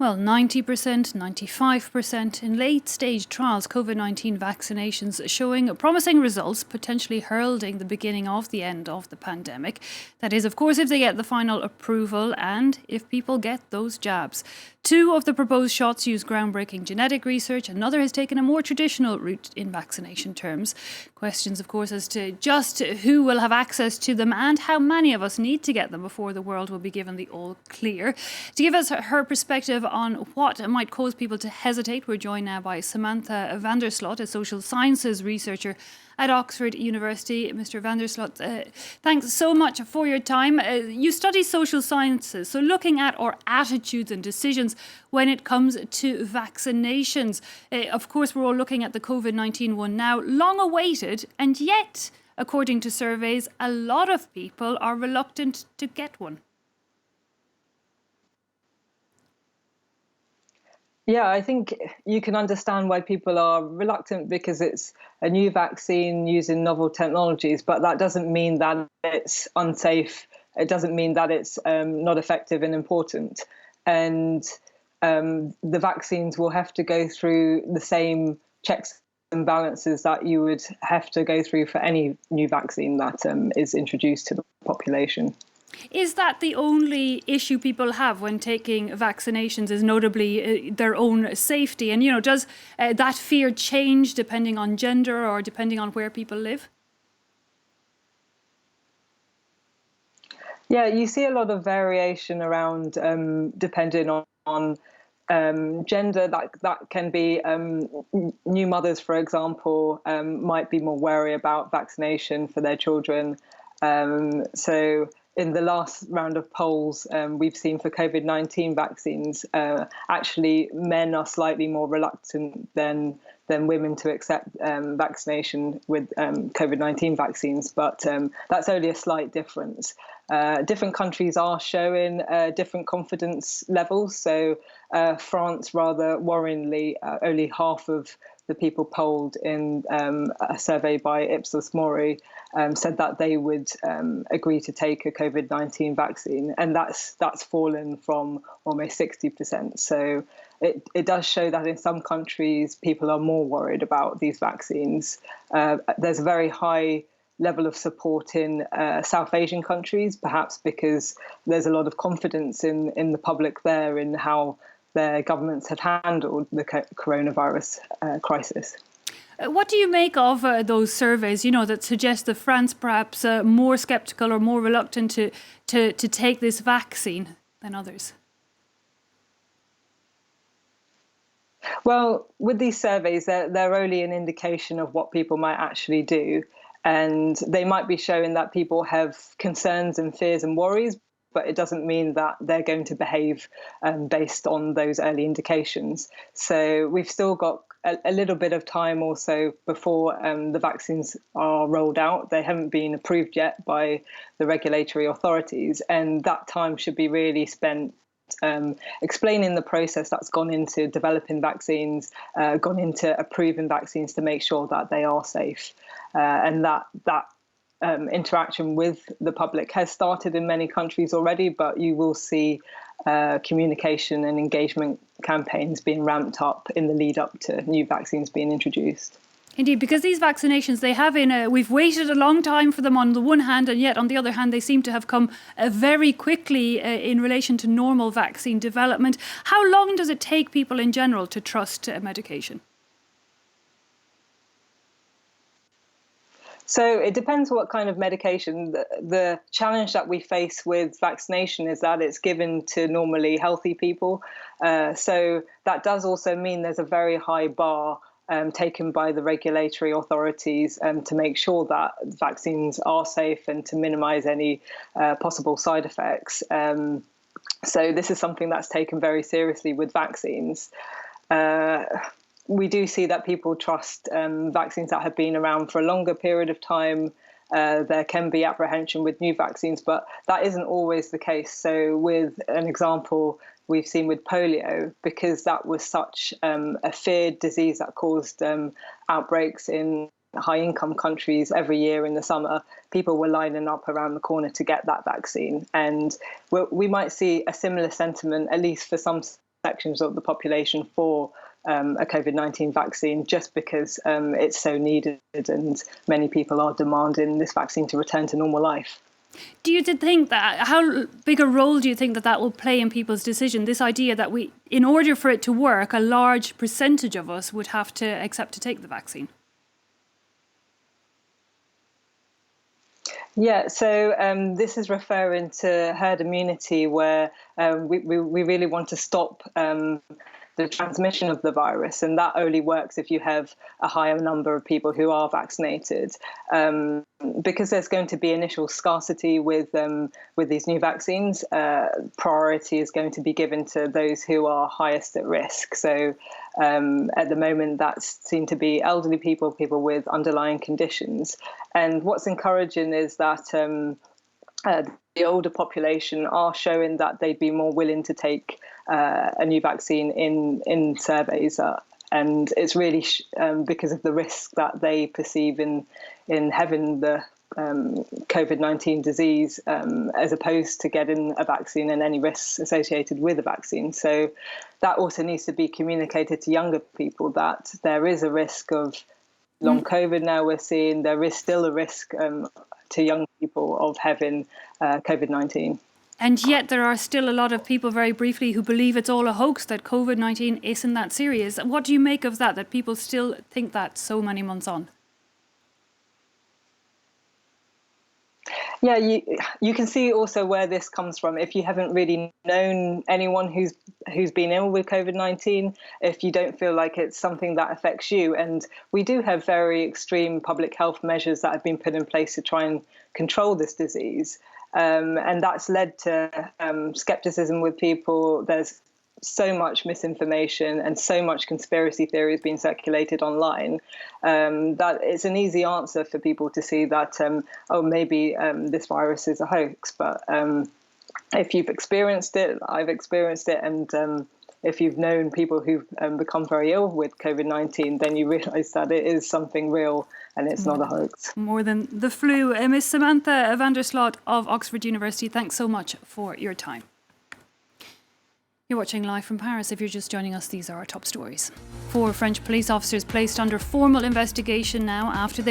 Well, 90%, 95% in late-stage trials, COVID-19 vaccinations showing promising results, potentially heralding the beginning of the end of the pandemic. That is, of course, if they get the final approval and if people get those jabs. Two of the proposed shots use groundbreaking genetic research. Another has taken a more traditional route in vaccination terms. Questions, of course, as to just who will have access to them and how many of us need to get them before the world will be given the all clear. To give us her perspective on what might cause people to hesitate, we're joined now by Samantha Vanderslott, a social sciences researcher at Oxford University. Mr. Vanderslott, thanks so much for your time. You study social sciences, so looking at our attitudes and decisions when it comes to vaccinations. Of course, we're all looking at the COVID-19 one now, long awaited, and yet, according to surveys, a lot of people are reluctant to get one. Yeah, I think you can understand why people are reluctant because it's a new vaccine using novel technologies, but that doesn't mean that it's unsafe. It doesn't mean that it's not effective and important. And the vaccines will have to go through the same checks and balances that you would have to go through for any new vaccine that is introduced to the population. Is that the only issue people have when taking vaccinations, is notably their own safety? And, does that fear change depending on gender or depending on where people live? Yeah, you see a lot of variation around depending on gender. That can be new mothers, for example, might be more wary about vaccination for their children. So in the last round of polls we've seen for COVID-19 vaccines, actually men are slightly more reluctant than women to accept vaccination with COVID-19 vaccines, but that's only a slight difference. Different countries are showing different confidence levels. So France, rather worryingly, only half of the people polled in a survey by Ipsos Mori said that they would agree to take a COVID-19 vaccine, and that's fallen from almost 60%. So it does show that in some countries people are more worried about these vaccines. There's a very high level of support in South Asian countries, perhaps because there's a lot of confidence in the public there in how their governments have handled the coronavirus crisis. What do you make of those surveys, that suggest that France perhaps more sceptical or more reluctant to take this vaccine than others? Well, with these surveys, they're only an indication of what people might actually do. And they might be showing that people have concerns and fears and worries, but it doesn't mean that they're going to behave based on those early indications. So we've still got a little bit of time also before the vaccines are rolled out. They haven't been approved yet by the regulatory authorities, and that time should be really spent explaining the process that's gone into developing vaccines, gone into approving vaccines to make sure that they are safe, and that interaction with the public has started in many countries already, but you will see communication and engagement campaigns being ramped up in the lead up to new vaccines being introduced. Indeed, because these vaccinations, we've waited a long time for them on the one hand, and yet on the other hand, they seem to have come very quickly in relation to normal vaccine development. How long does it take people in general to trust medication? So it depends what kind of medication. The challenge that we face with vaccination is that it's given to normally healthy people. So that does also mean there's a very high bar taken by the regulatory authorities to make sure that vaccines are safe and to minimize any possible side effects. So this is something that's taken very seriously with vaccines. We do see that people trust vaccines that have been around for a longer period of time. There can be apprehension with new vaccines, but that isn't always the case. So with an example we've seen with polio, because that was such a feared disease that caused outbreaks in high-income countries every year in the summer, people were lining up around the corner to get that vaccine. And we might see a similar sentiment, at least for some sections of the population for a COVID-19 vaccine, just because it's so needed and many people are demanding this vaccine to return to normal life. Do you think that, how big a role do you think that that will play in people's decision? This idea that in order for it to work, a large percentage of us would have to accept to take the vaccine? Yeah, so this is referring to herd immunity, where we really want to stop the transmission of the virus, and that only works if you have a higher number of people who are vaccinated, because there's going to be initial scarcity with these new vaccines. Priority is going to be given to those who are highest at risk. So at the moment, that's seen to be elderly people, people with underlying conditions. And what's encouraging is that the older population are showing that they'd be more willing to take a new vaccine in surveys, and it's really because of the risk that they perceive in having the COVID-19 disease, as opposed to getting a vaccine and any risks associated with a vaccine. So that also needs to be communicated to younger people, that there is a risk of long COVID. Now we're seeing there is still a risk to young people of having COVID-19. And yet there are still a lot of people, very briefly, who believe it's all a hoax, that COVID-19 isn't that serious. What do you make of that people still think that so many months on? Yeah, you can see also where this comes from. If you haven't really known anyone who's been ill with COVID-19, if you don't feel like it's something that affects you, and we do have very extreme public health measures that have been put in place to try and control this disease, and that's led to skepticism with people. There's so much misinformation and so much conspiracy theories being circulated online, that it's an easy answer for people to see that, maybe this virus is a hoax. But if you've experienced it, I've experienced it, and if you've known people who've become very ill with COVID-19, then you realise that it is something real and it's not a hoax. More than the flu. Ms. Samantha Vanderslott of Oxford University, thanks so much for your time. You're watching Live from Paris. If you're just joining us, these are our top stories. 4 French police officers placed under formal investigation now after they